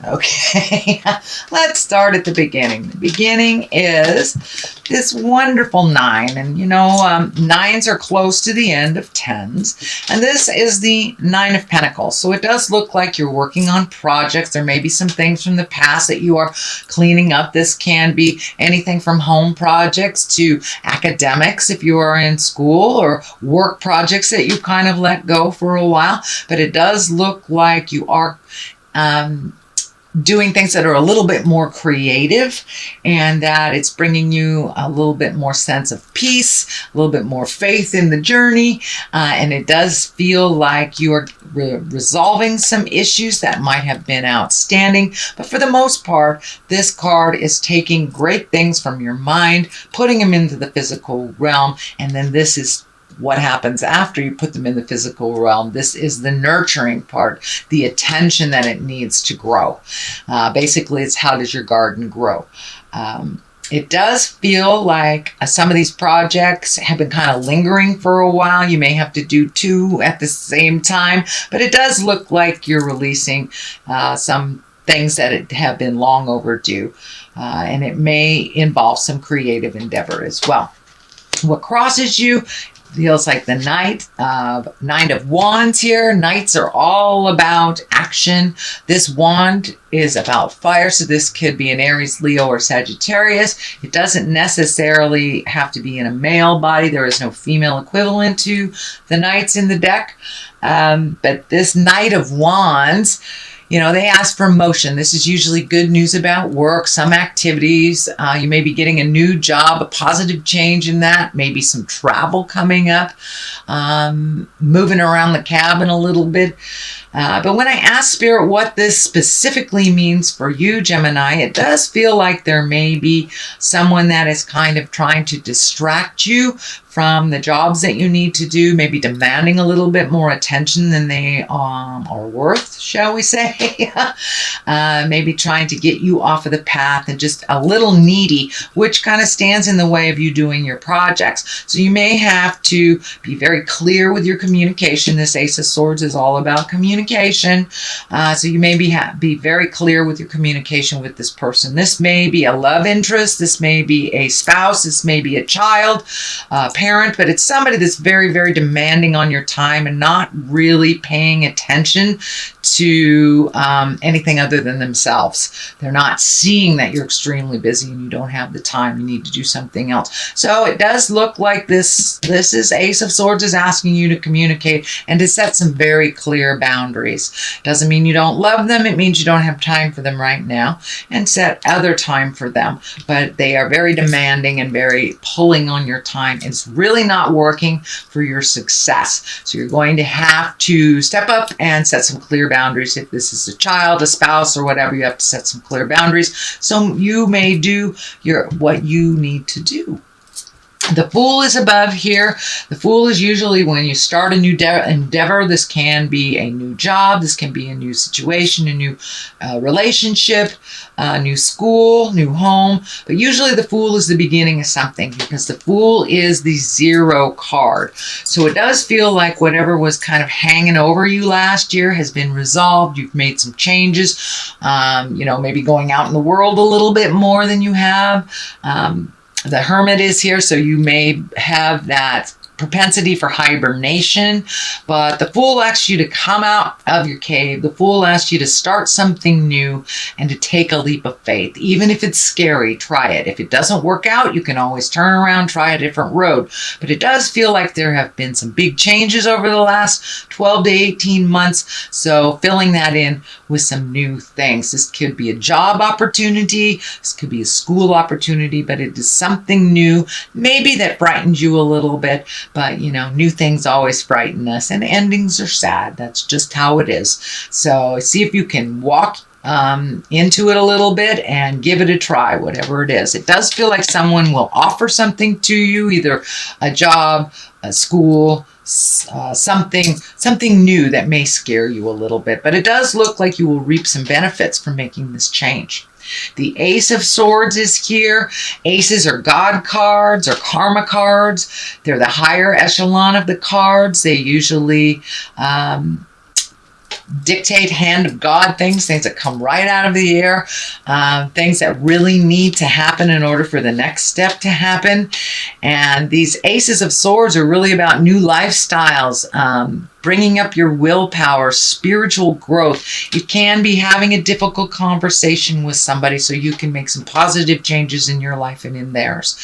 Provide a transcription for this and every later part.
Okay, let's start at the beginning. The beginning is this wonderful 9, and nines are close to the end of 10s, and this is the 9 of Pentacles. So it does look like you're working on projects. There may be some things from the past that you are cleaning up. This can be anything from home projects to academics if you are in school, or work projects that you kind of let go for a while. But it does look like you are doing things that are a little bit more creative, and that it's bringing you a little bit more sense of peace, a little bit more faith in the journey, and it does feel like you are resolving some issues that might have been outstanding. But for the most part, this card is taking great things from your mind, putting them into the physical realm, and then this is what happens after you put them in the physical realm. This is the nurturing part, the attention that it needs to grow. Basically, it's how does your garden grow? It does feel like some of these projects have been kind of lingering for a while. You may have to do 2 at the same time, but it does look like you're releasing some things that have been long overdue, and it may involve some creative endeavor as well. What crosses you feels like the Knight of Wands here. Knights are all about action. This wand is about fire, so this could be an Aries, Leo, or Sagittarius. It doesn't necessarily have to be in a male body. There is no female equivalent to the Knights in the deck. But this Knight of Wands, they ask for motion. This is usually good news about work, some activities. You may be getting a new job, a positive change in that, maybe some travel coming up, moving around the cabin a little bit. But when I ask Spirit what this specifically means for you, Gemini, it does feel like there may be someone that is kind of trying to distract you from the jobs that you need to do, maybe demanding a little bit more attention than they are worth, shall we say. Maybe trying to get you off of the path and just a little needy, which kind of stands in the way of you doing your projects. So you may have to be very clear with your communication. This Ace of Swords is all about communication. So you may be very clear with your communication with this person. This may be a love interest. This may be a spouse. This may be a child, parent, but it's somebody that's very, very demanding on your time and not really paying attention to anything other than themselves. They're not seeing that you're extremely busy and you don't have the time. You need to do something else. So it does look like this is Ace of Swords is asking you to communicate and to set some very clear boundaries. Doesn't mean you don't love them. It means you don't have time for them right now, and set other time for them. But they are very demanding and very pulling on your time. It's really not working for your success. So you're going to have to step up and set some clear boundaries. If this is a child, a spouse, or whatever, you have to set some clear boundaries. So you may do what you need to do. The Fool is above here. The Fool is usually when you start a new endeavor. This can be a new job. This can be a new situation, a new relationship, a new school, new home. But usually the Fool is the beginning of something, because the Fool is the 0 card. So it does feel like whatever was kind of hanging over you last year has been resolved. You've made some changes, maybe going out in the world a little bit more than you have. The Hermit is here, so you may have that propensity for hibernation, but the Fool asks you to come out of your cave. The Fool asks you to start something new and to take a leap of faith. Even if it's scary, try it. If it doesn't work out, you can always turn around, try a different road. But it does feel like there have been some big changes over the last 12 to 18 months, so filling that in with some new things. This could be a job opportunity, this could be a school opportunity, but it is something new, maybe that brightens you a little bit. But, new things always frighten us, and endings are sad. That's just how it is. So see if you can walk into it a little bit and give it a try, whatever it is. It does feel like someone will offer something to you, either a job, a school, something new that may scare you a little bit. But it does look like you will reap some benefits from making this change. The Ace of Swords is here. Aces are God cards or karma cards. They're the higher echelon of the cards. They usually dictate hand of God things that come right out of the air, things that really need to happen in order for the next step to happen. And these aces of swords are really about new lifestyles, bringing up your willpower, spiritual growth. You can be having a difficult conversation with somebody so you can make some positive changes in your life and in theirs.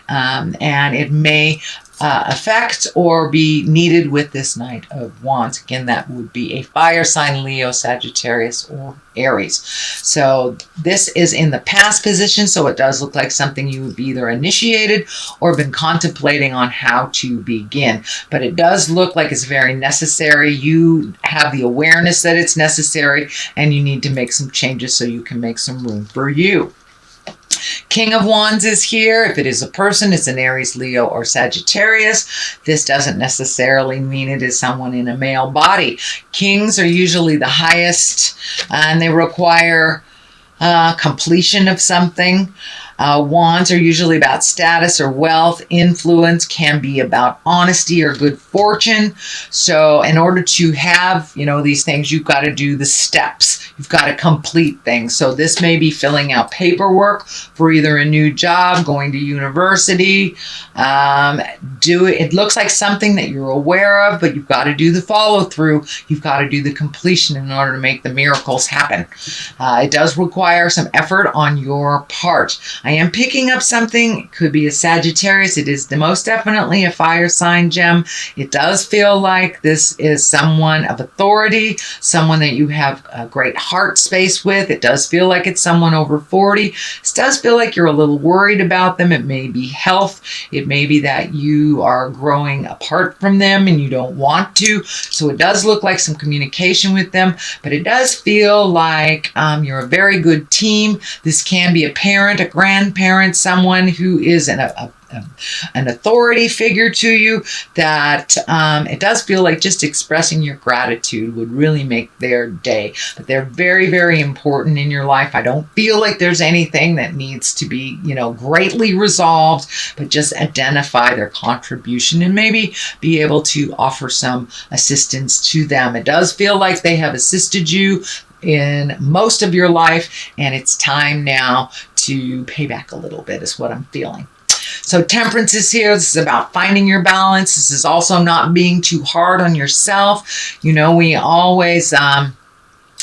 And it may affect or be needed with this Knight of Wands. Again, that would be a fire sign, Leo, Sagittarius, or Aries. So this is in the past position, so it does look like something you've either initiated or been contemplating on how to begin. But it does look like it's very necessary. You have the awareness that it's necessary, and you need to make some changes so you can make some room for you. King of Wands is here. If it is a person, it's an Aries, Leo, or Sagittarius. This doesn't necessarily mean it is someone in a male body. Kings are usually the highest, and they require completion of something. Wands are usually about status or wealth. Influence can be about honesty or good fortune. So in order to have, these things, you've got to do the steps. You've got to complete things. So this may be filling out paperwork for either a new job, going to university. It looks like something that you're aware of, but you've got to do the follow through. You've got to do the completion in order to make the miracles happen. It does require some effort on your part. I am picking up something. It could be a Sagittarius. It is most definitely a fire sign gem. It does feel like this is someone of authority, someone that you have a great heart space with. It does feel like it's someone over 40. It does feel like you're a little worried about them. It may be health. It may be that you are growing apart from them and you don't want to. So it does look like some communication with them, but it does feel like you're a very good team. This can be a parent, a grandparent, someone who is an authority figure to you, that it does feel like just expressing your gratitude would really make their day. But they're very, very important in your life. I don't feel like there's anything that needs to be, greatly resolved, but just identify their contribution and maybe be able to offer some assistance to them. It does feel like they have assisted you in most of your life, and it's time now to pay back a little bit is what I'm feeling. So Temperance is here. This is about finding your balance. This is also not being too hard on yourself. We always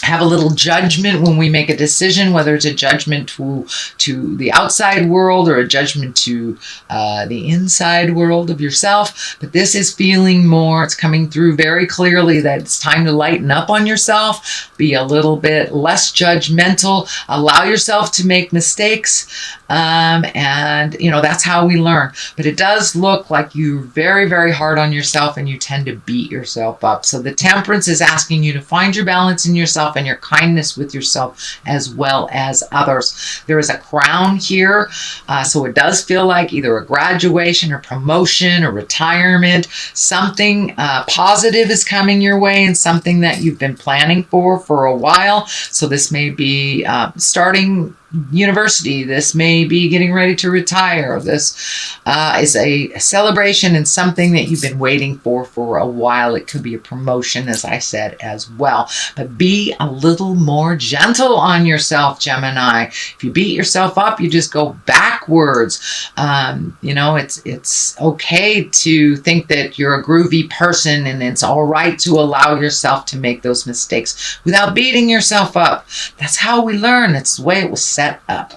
have a little judgment when we make a decision, whether it's a judgment to the outside world or a judgment to the inside world of yourself. But this is feeling more, it's coming through very clearly that it's time to lighten up on yourself, be a little bit less judgmental, allow yourself to make mistakes. And that's how we learn. But it does look like you're very, very hard on yourself and you tend to beat yourself up. So the Temperance is asking you to find your balance in yourself and your kindness with yourself as well as others. There is a crown here. So it does feel like either a graduation or promotion or retirement. Something positive is coming your way and something that you've been planning for a while. So this may be starting university. This may be getting ready to retire. This is a celebration and something that you've been waiting for a while. It could be a promotion, as I said, as well. But be a little more gentle on yourself, Gemini. If you beat yourself up, you just go backwards. It's okay to think that you're a groovy person, and it's all right to allow yourself to make those mistakes without beating yourself up. That's how we learn. It's the way it was set up.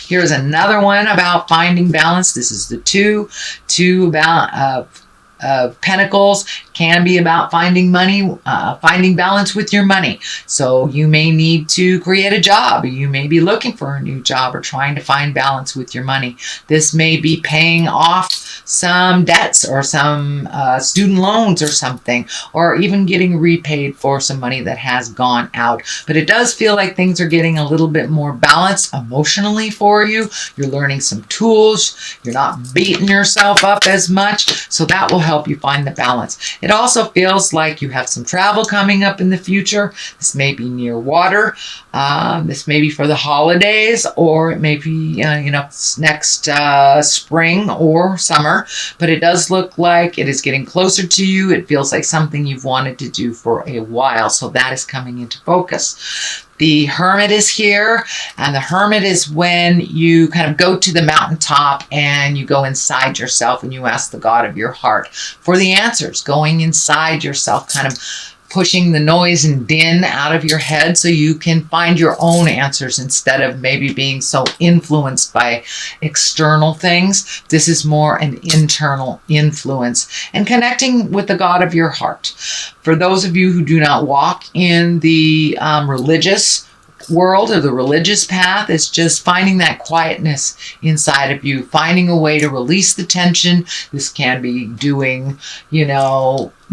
Here's another one about finding balance. This is the two of Pentacles. Can be about finding money, finding balance with your money. So you may need to create a job. You may be looking for a new job or trying to find balance with your money. This may be paying off some debts or some student loans or something, or even getting repaid for some money that has gone out. But it does feel like things are getting a little bit more balanced emotionally for you. You're learning some tools. You're not beating yourself up as much. So that will help help you find the balance. It also feels like you have some travel coming up in the future. This may be near water. This may be for the holidays, or it may be, next spring or summer. But it does look like it is getting closer to you. It feels like something you've wanted to do for a while. So that is coming into focus. The Hermit is here, and the Hermit is when you kind of go to the mountaintop and you go inside yourself and you ask the God of your heart for the answers, going inside yourself, kind of pushing the noise and din out of your head so you can find your own answers instead of maybe being so influenced by external things. This is more an internal influence and connecting with the God of your heart. For those of you who do not walk in the religious world or the religious path, it's just finding that quietness inside of you, finding a way to release the tension. This can be doing,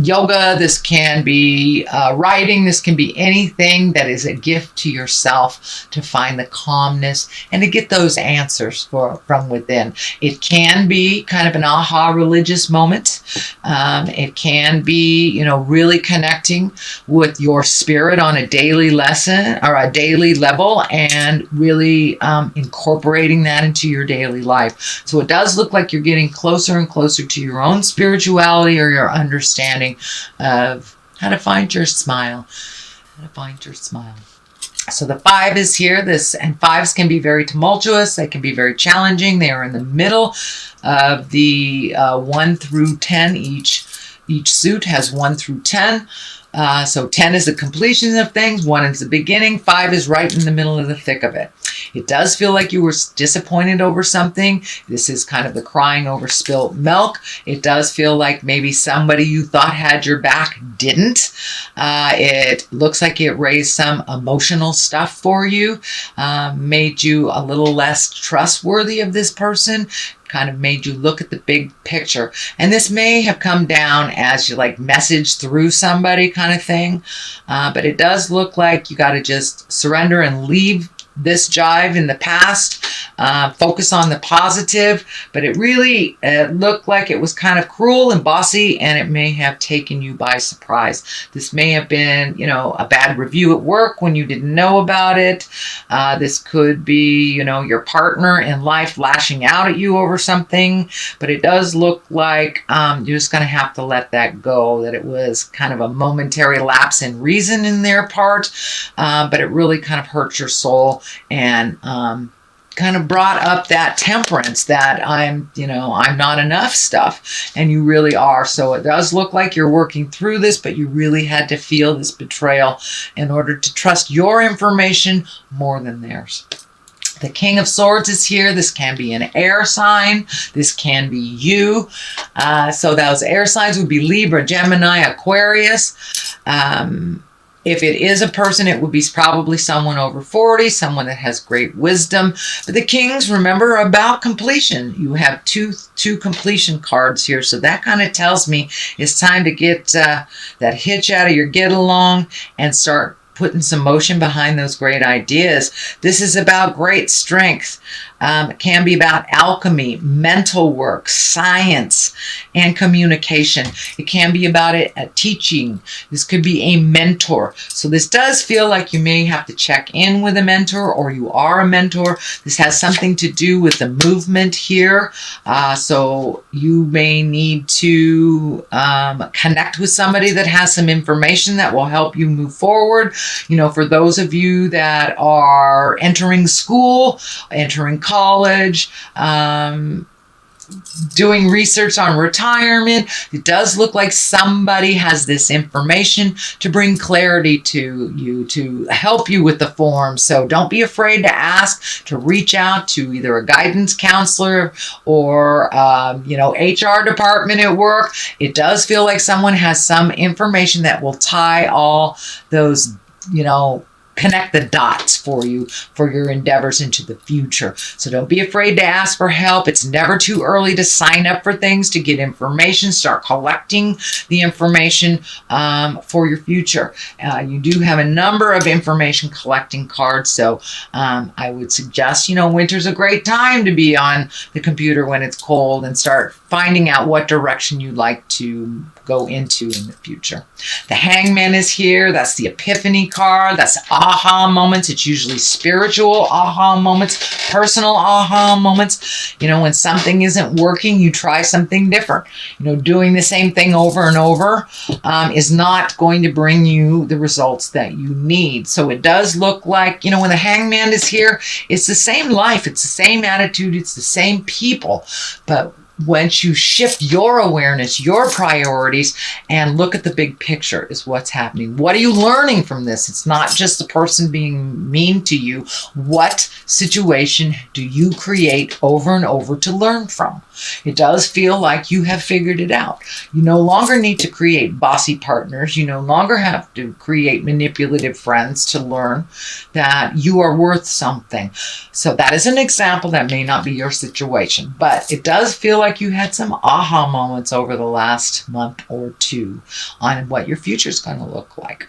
yoga. This can be writing. This can be anything that is a gift to yourself to find the calmness and to get those answers from within. It can be kind of an aha religious moment. It can be, really connecting with your spirit on a daily lesson or a daily level and really incorporating that into your daily life. So it does look like you're getting closer and closer to your own spirituality or your understanding of how to find your smile. So the 5 is here. And 5s can be very tumultuous. They can be very challenging. They are in the middle of the 1 through 10. Each suit has 1 through 10. So 10 is the completion of things, 1 is the beginning, 5 is right in the middle of the thick of it. It does feel like you were disappointed over something. This is kind of the crying over spilt milk. It does feel like maybe somebody you thought had your back didn't. It looks like it raised some emotional stuff for you, made you a little less trustworthy of this person, kind of made you look at the big picture. And this may have come down as you message through somebody kind of thing. But it does look like you got to just surrender and leave this jive in the past, focus on the positive, but it really looked like it was kind of cruel and bossy, and it may have taken you by surprise. This may have been, a bad review at work when you didn't know about it. This could be, your partner in life lashing out at you over something, but it does look like you're just going to have to let that go, that it was kind of a momentary lapse in reason in their part, but it really kind of hurt your soul and kind of brought up that temperance that I'm not enough stuff, and you really are. So it does look like you're working through this, but you really had to feel this betrayal in order to trust your information more than theirs. The King of Swords is here. This can be an air sign. This can be you. So those air signs would be Libra, Gemini, Aquarius. If it is a person, it would be probably someone over 40, someone that has great wisdom. But the Kings, remember, are about completion. You have two completion cards here. So that kind of tells me it's time to get that hitch out of your get along and start putting some motion behind those great ideas. This is about great strength. It can be about alchemy, mental work, science, and communication. It can be about teaching. This could be a mentor. So this does feel like you may have to check in with a mentor, or you are a mentor. This has something to do with the movement here. So you may need to connect with somebody that has some information that will help you move forward. For those of you that are entering school, entering college, doing research on retirement, it does look like somebody has this information to bring clarity to you, to help you with the form. So don't be afraid to ask, to reach out to either a guidance counselor or, HR department at work. It does feel like someone has some information that will tie all those, connect the dots for you for your endeavors into the future. So don't be afraid to ask for help. It's never too early to sign up for things, to get information, start collecting the information for your future. You do have a number of information collecting cards. So I would suggest, winter's a great time to be on the computer when it's cold and start finding out what direction you'd like to go into in the future. The Hangman is here. That's the Epiphany card. That's aha moments. It's usually spiritual aha moments, personal aha moments. You know, when something isn't working, you try something different. You know, doing the same thing over and over is not going to bring you the results that you need. So it does look like, you know, when the Hangman is here, it's the same life. It's the same attitude. It's the same people. But once you shift your awareness, your priorities, and look at the big picture is what's happening. What are you learning from this? It's not just the person being mean to you. What situation do you create over and over to learn from? It does feel like you have figured it out. You no longer need to create bossy partners. You no longer have to create manipulative friends to learn that you are worth something. So that is an example. That may not be your situation, but it does feel like you had some aha moments over the last month or two on what your future is going to look like.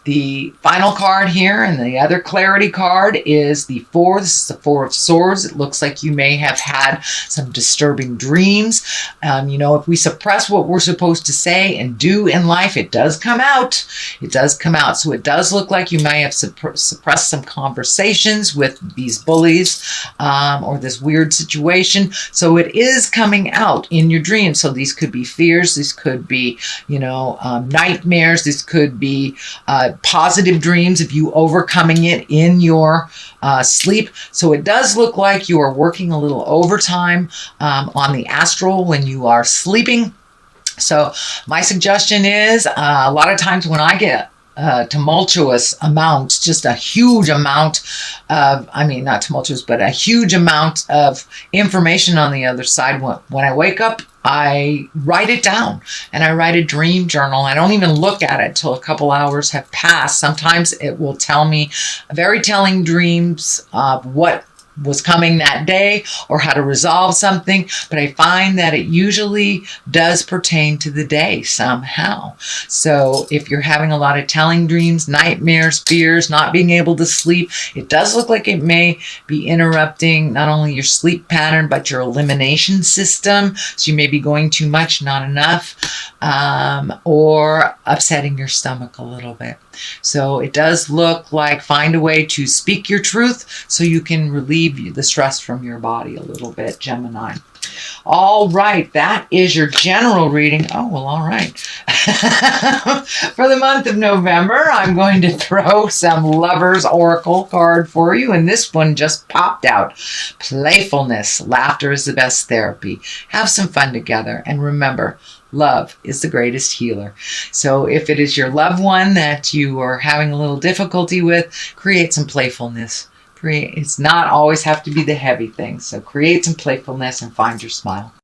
The final card here and the other clarity card is the Four. This is the Four of Swords. It looks like you may have had some disturbing dreams. You know, if we suppress what we're supposed to say and do in life, it does come out. It does come out. So it does look like you may have suppressed some conversations with these bullies or this weird situation. So it is coming out in your dreams. So these could be fears. These could be, you know, nightmares. This could be positive dreams of you overcoming it in your sleep. So it does look like you are working a little overtime on the astral when you are sleeping. So my suggestion is a lot of times when I get tumultuous amount, just a huge amount of, I mean, not tumultuous, but a huge amount of information on the other side. When I wake up, I write it down and I write a dream journal. I don't even look at it till a couple hours have passed. Sometimes it will tell me very telling dreams of what was coming that day or how to resolve something, but I find that it usually does pertain to the day somehow. So if you're having a lot of telling dreams, nightmares, fears, not being able to sleep, it does look like it may be interrupting not only your sleep pattern, but your elimination system. So you may be going too much, not enough, or upsetting your stomach a little bit. So it does look like find a way to speak your truth so you can relieve the stress from your body a little bit, Gemini. All right, that is your general reading. Oh, well, all right. For the month of November, I'm going to throw some Lover's Oracle card for you, and this one just popped out. Playfulness. Laughter is the best therapy. Have some fun together, and remember, love is the greatest healer. So if it is your loved one that you are having a little difficulty with, create some playfulness. It's not always have to be the heavy things. So create some playfulness and find your smile.